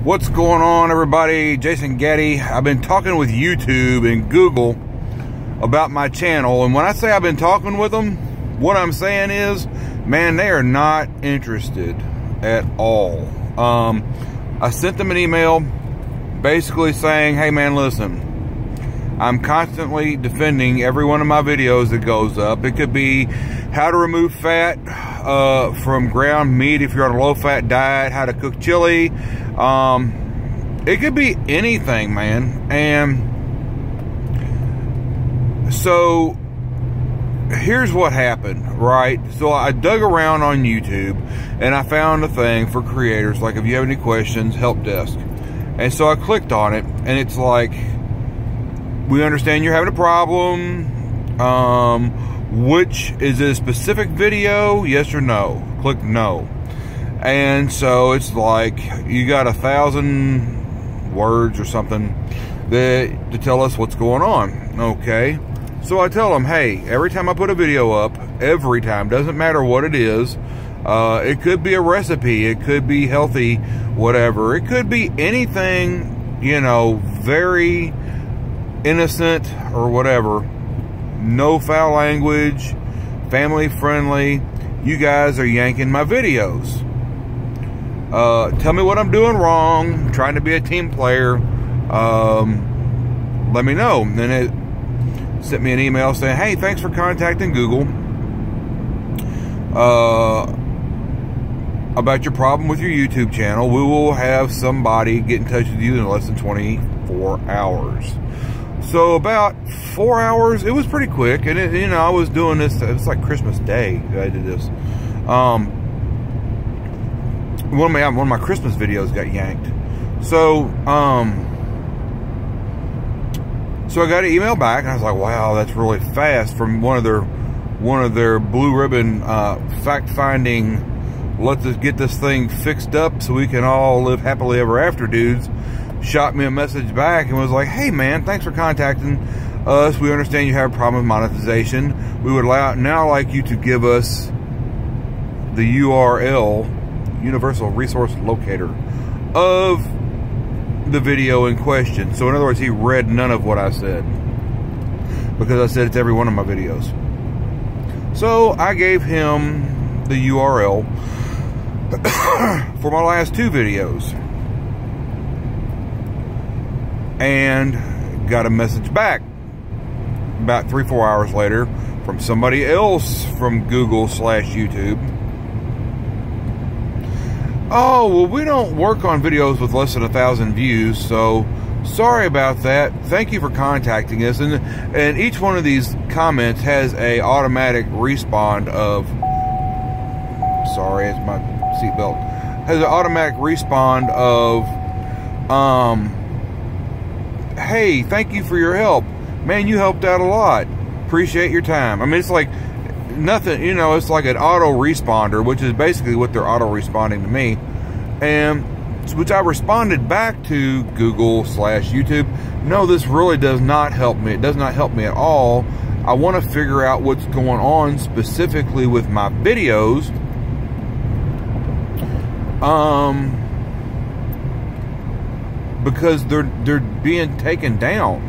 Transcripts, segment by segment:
What's going on, everybody? Jason Getty. I've been talking with YouTube and Google about my channel, and when I say I've been talking with them, what I'm saying is, man, they are not interested at all. I sent them an email basically saying, hey man, listen, I'm constantly defending every one of my videos that goes up. It could be how to remove fat from ground meat if you're on a low-fat diet, how to cook chili. It could be anything, man. And so here's what happened, right? So I dug around on YouTube and I found a thing for creators, like if you have any questions, help desk. And so I clicked on it, and it's like, we understand you're having a problem. Which is it a specific video? Yes or no? Click no. And so it's like you got 1,000 words or something to tell us what's going on. Okay. So I tell them, hey, every time I put a video up, every time, doesn't matter what it is. It could be a recipe. It could be healthy, whatever. It could be anything, you know, very innocent or whatever. No foul language, family friendly. You guys are yanking my videos. Tell me what I'm doing wrong. I'm trying to be a team player. Let me know. And then it sent me an email saying, hey, thanks for contacting Google about your problem with your YouTube channel. We will have somebody get in touch with you in less than 24 hours. So about 4 hours, it was pretty quick, and you know, I was doing this. It's like Christmas Day that I did this. One of my Christmas videos got yanked. So so I got an email back, and I was like, wow, that's really fast, from one of their blue ribbon fact finding. Let's just get this thing fixed up so we can all live happily ever after dudes. Shot me a message back and was like, hey man, thanks for contacting us. We understand you have a problem with monetization. We would now like you to give us the URL, Universal Resource Locator, of the video in question. So in other words, he read none of what I said, because I said it's every one of my videos. So I gave him the URL for my last two videos, and got a message back about 3-4 hours later from somebody else from Google/YouTube. Oh, well, we don't work on videos with less than 1,000 views, so sorry about that. Thank you for contacting us. And each one of these comments has a automatic respawn of, sorry, it's my seatbelt, has an automatic respawn of, hey, thank you for your help. Man, you helped out a lot. Appreciate your time. I mean, it's like nothing, you know, it's like an auto responder, which is basically what they're auto responding to me. And which I responded back to Google/YouTube. No, this really does not help me. It does not help me at all. I want to figure out what's going on specifically with my videos. Because they're being taken down.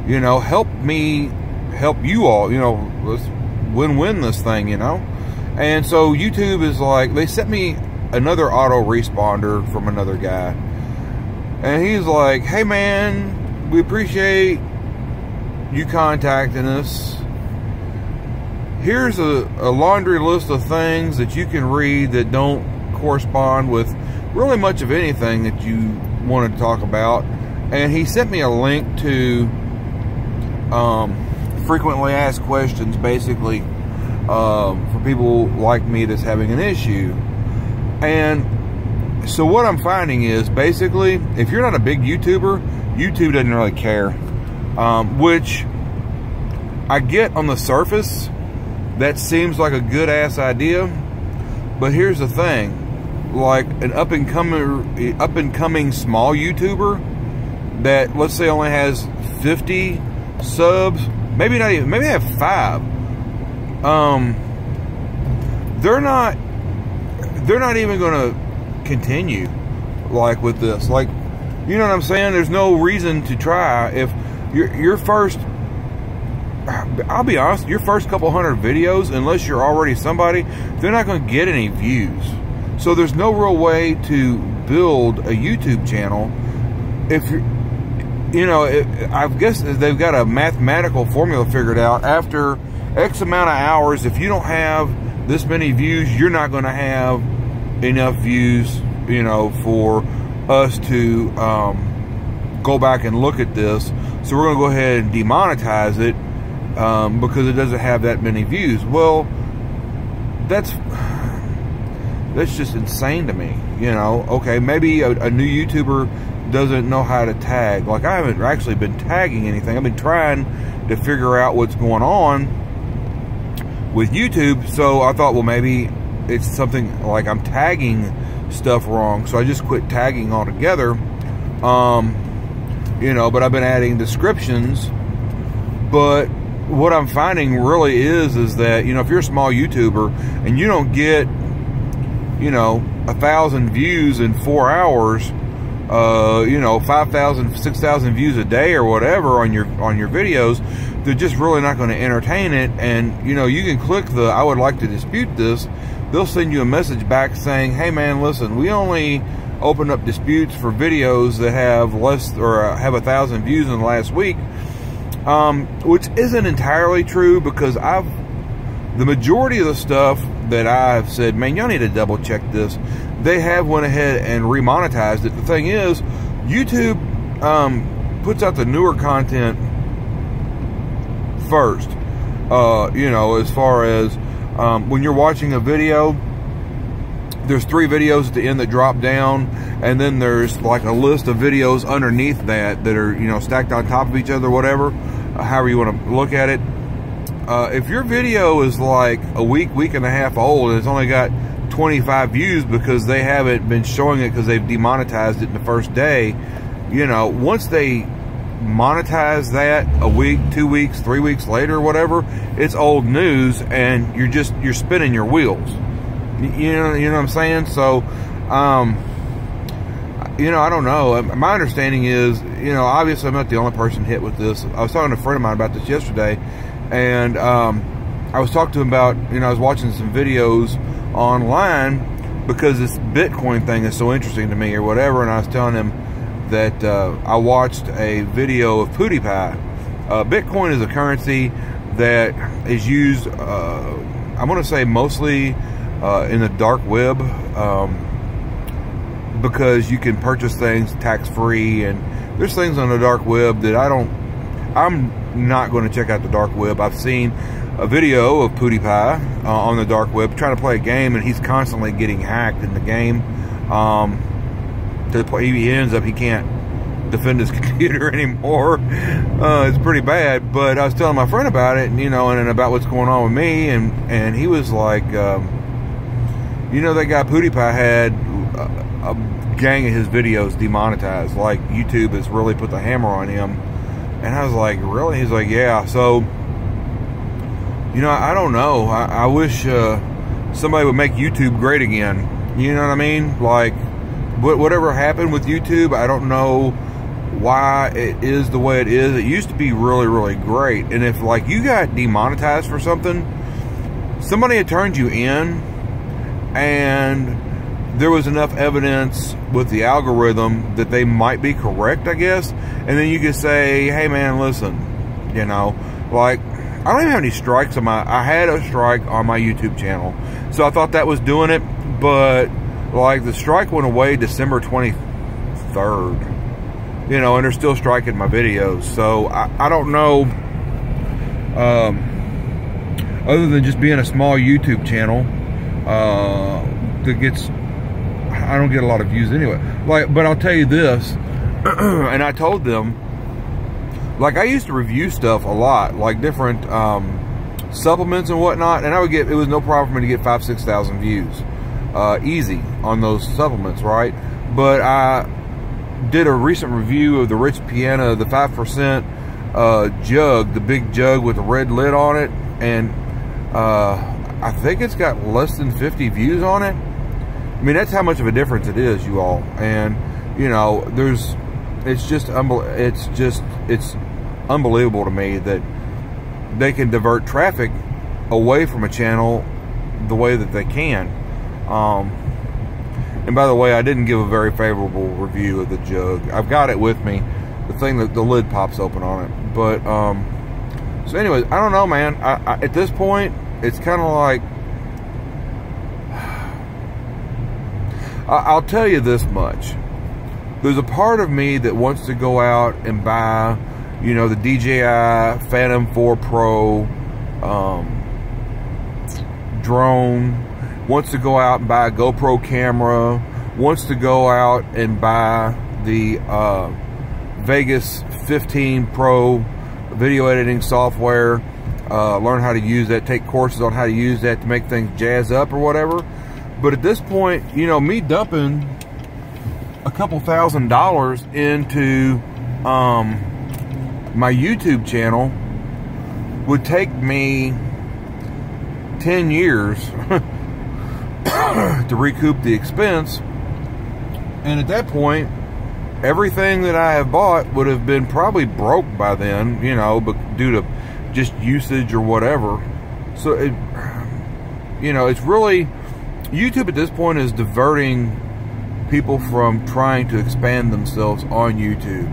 You know, help me help you all. You know, let's win-win this thing, you know. And so YouTube is like, they sent me another auto responder from another guy, and he's like, hey man, we appreciate you contacting us. Here's a laundry list of things that you can read that don't correspond with really much of anything that you wanted to talk about. And he sent me a link to frequently asked questions, basically, for people like me that's having an issue. And so what I'm finding is, basically, if you're not a big YouTuber, YouTube doesn't really care, which I get on the surface. That seems like a good ass idea, but here's the thing. Like an up and coming small YouTuber that, let's say, only has 50 subs, maybe not even, maybe they have 5. They're not even going to continue like with this. Like, you know what I'm saying? There's no reason to try. If your first, I'll be honest, your first couple hundred videos, unless you're already somebody, they're not going to get any views. So there's no real way to build a YouTube channel. If you're, you know, I guess they've got a mathematical formula figured out. After X amount of hours, if you don't have this many views, you're not going to have enough views, you know, for us to go back and look at this. So we're going to go ahead and demonetize it because it doesn't have that many views. Well, that's just insane to me, you know. Okay, maybe a new YouTuber doesn't know how to tag. Like, I haven't actually been tagging anything. I've been trying to figure out what's going on with YouTube. So I thought, well, maybe it's something like I'm tagging stuff wrong. So I just quit tagging altogether. You know, but I've been adding descriptions. But what I'm finding really is that, you know, if you're a small YouTuber and you don't get, you know, 1,000 views in 4 hours, you know, 5,000, 6,000 views a day or whatever on your videos, they're just really not going to entertain it. And, you know, you can click the I would like to dispute this. They'll send you a message back saying, hey man, listen, we only open up disputes for videos that have less or have 1,000 views in the last week, which isn't entirely true, because the majority of the stuff that I've said, man, y'all need to double check this, they have went ahead and remonetized it. The thing is, YouTube puts out the newer content first. You know, as far as when you're watching a video, there's 3 videos at the end that drop down, and then there's like a list of videos underneath that are, you know, stacked on top of each other, whatever, however you want to look at it. If your video is like a week and a half old and it's only got 25 views because they haven't been showing it because they've demonetized it in the first day, you know, once they monetize that a week, 2 weeks, 3 weeks later, whatever, it's old news, and you're spinning your wheels. You know what I'm saying? So, you know, I don't know. My understanding is, you know, obviously I'm not the only person hit with this. I was talking to a friend of mine about this yesterday, and I was talking to him about, you know, I was watching some videos online because this Bitcoin thing is so interesting to me or whatever, and I was telling him that I watched a video of PewDiePie. Bitcoin is a currency that is used, I'm going to say mostly in the dark web, because you can purchase things tax-free, and there's things on the dark web that I'm not going to check out the dark web. I've seen a video of PewDiePie on the dark web trying to play a game, and he's constantly getting hacked in the game. He ends up, he can't defend his computer anymore. It's pretty bad. But I was telling my friend about it, and, you know, and about what's going on with me, and he was like, you know, that guy PewDiePie had a gang of his videos demonetized. Like, YouTube has really put the hammer on him. And I was like, really? He's like, yeah. So, you know, I don't know. I wish somebody would make YouTube great again. You know what I mean? Like, whatever happened with YouTube, I don't know why it is the way it is. It used to be really, really great. And if, like, you got demonetized for something, somebody had turned you in, and there was enough evidence with the algorithm that they might be correct, I guess. And then you could say, hey man, listen, you know, like, I don't even have any strikes on I had a strike on my YouTube channel. So I thought that was doing it, but like the strike went away December 23rd, you know, and they're still striking my videos. So I don't know, other than just being a small YouTube channel, that gets, I don't get a lot of views anyway. Like, but I'll tell you this, and I told them, like, I used to review stuff a lot, like different supplements and whatnot, and I would get, it was no problem for me to get 5,000 to 6,000 views, easy on those supplements, right? But I did a recent review of the Rich Piana, the 5% jug, the big jug with the red lid on it, and I think it's got less than 50 views on it. I mean, that's how much of a difference it is, you all. And you know, it's unbelievable to me that they can divert traffic away from a channel the way that they can. And by the way, I didn't give a very favorable review of the jug. I've got it with me, the thing that the lid pops open on it. But so anyways, I don't know, man. I at this point, it's kind of like, I'll tell you this much. There's a part of me that wants to go out and buy, you know, the DJI Phantom 4 Pro drone, wants to go out and buy a GoPro camera, wants to go out and buy the Vegas 15 Pro video editing software, learn how to use that, take courses on how to use that to make things jazz up or whatever. But at this point, you know, me dumping a couple $1,000s into my YouTube channel would take me 10 years to recoup the expense. And at that point, everything that I have bought would have been probably broke by then, you know, but due to just usage or whatever. So it, you know, it's really, YouTube at this point is diverting people from trying to expand themselves on YouTube.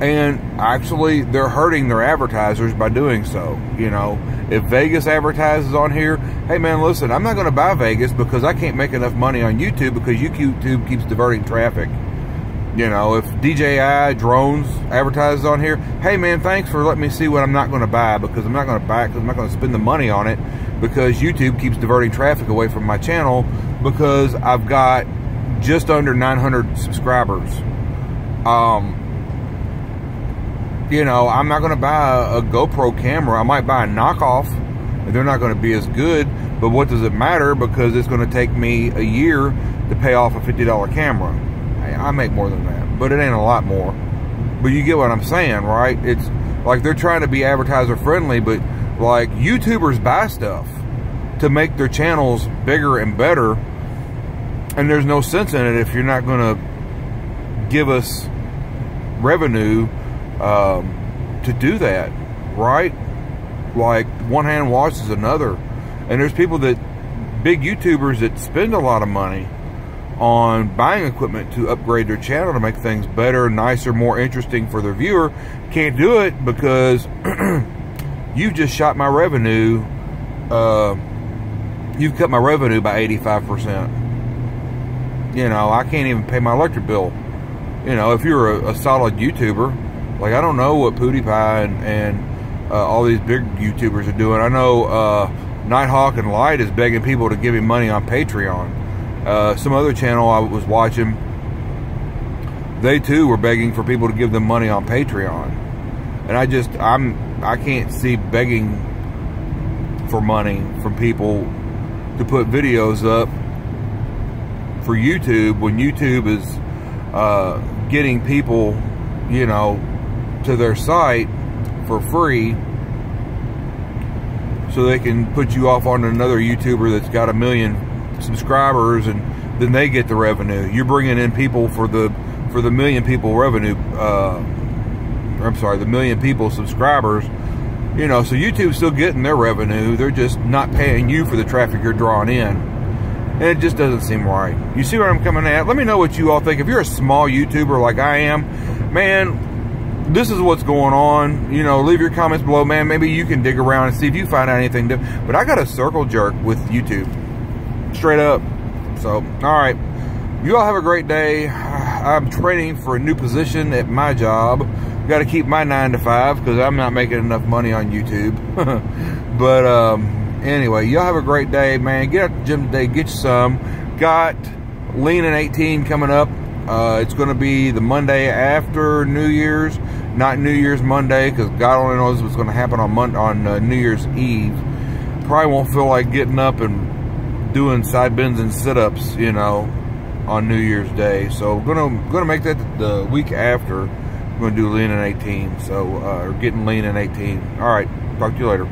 And actually, they're hurting their advertisers by doing so. You know, if Vegas advertises on here, hey man, listen, I'm not going to buy Vegas because I can't make enough money on YouTube because YouTube keeps diverting traffic. You know, if DJI drones advertises on here, hey man, thanks for letting me see what I'm not going to buy, because I'm not going to buy it because I'm not going to spend the money on it, because YouTube keeps diverting traffic away from my channel because I've got just under 900 subscribers. You know, I'm not going to buy a GoPro camera. I might buy a knockoff, and they're not going to be as good, but what does it matter, because it's going to take me a year to pay off a $50 camera. I make more than that, but it ain't a lot more. But you get what I'm saying, right? It's like they're trying to be advertiser friendly, but like YouTubers buy stuff to make their channels bigger and better, and there's no sense in it if you're not going to give us revenue to do that, right? Like one hand washes another. And there's people that, big YouTubers that spend a lot of money on buying equipment to upgrade their channel to make things better, nicer, more interesting for their viewer, can't do it because you've just shot my revenue, you've cut my revenue by 85%. You know, I can't even pay my electric bill. You know, if you're a solid YouTuber, like I don't know what PewDiePie and all these big YouTubers are doing. I know Nighthawk and Light is begging people to give him money on Patreon. Some other channel I was watching, they too were begging for people to give them money on Patreon. And I can't see begging for money from people to put videos up for YouTube when YouTube is getting people, you know, to their site for free, so they can put you off on another YouTuber that's got 1 million subscribers, and then they get the revenue. You're bringing in people for the 1 million people revenue. I'm sorry, the 1 million people subscribers. You know, so YouTube's still getting their revenue. They're just not paying you for the traffic you're drawing in, and it just doesn't seem right. You see where I'm coming at? Let me know what you all think. If you're a small YouTuber like I am, man, this is what's going on. You know, leave your comments below, man. Maybe you can dig around and see if you find out anything different. But I got a circle jerk with YouTube, straight up. So, all right, you all have a great day. I'm training for a new position at my job. Got to keep my 9 to 5 because I'm not making enough money on YouTube. But anyway, y'all have a great day, man. Get out to the gym today, get you some. Got Lean in 18 coming up. It's going to be the Monday after New Year's, not New Year's Monday, because God only knows what's going to happen on New Year's Eve. Probably won't feel like getting up and doing side bends and sit-ups, you know, on New Year's Day. So gonna make that the week after. I'm gonna do Lean in 18. So or getting Lean in 18. All right, talk to you later.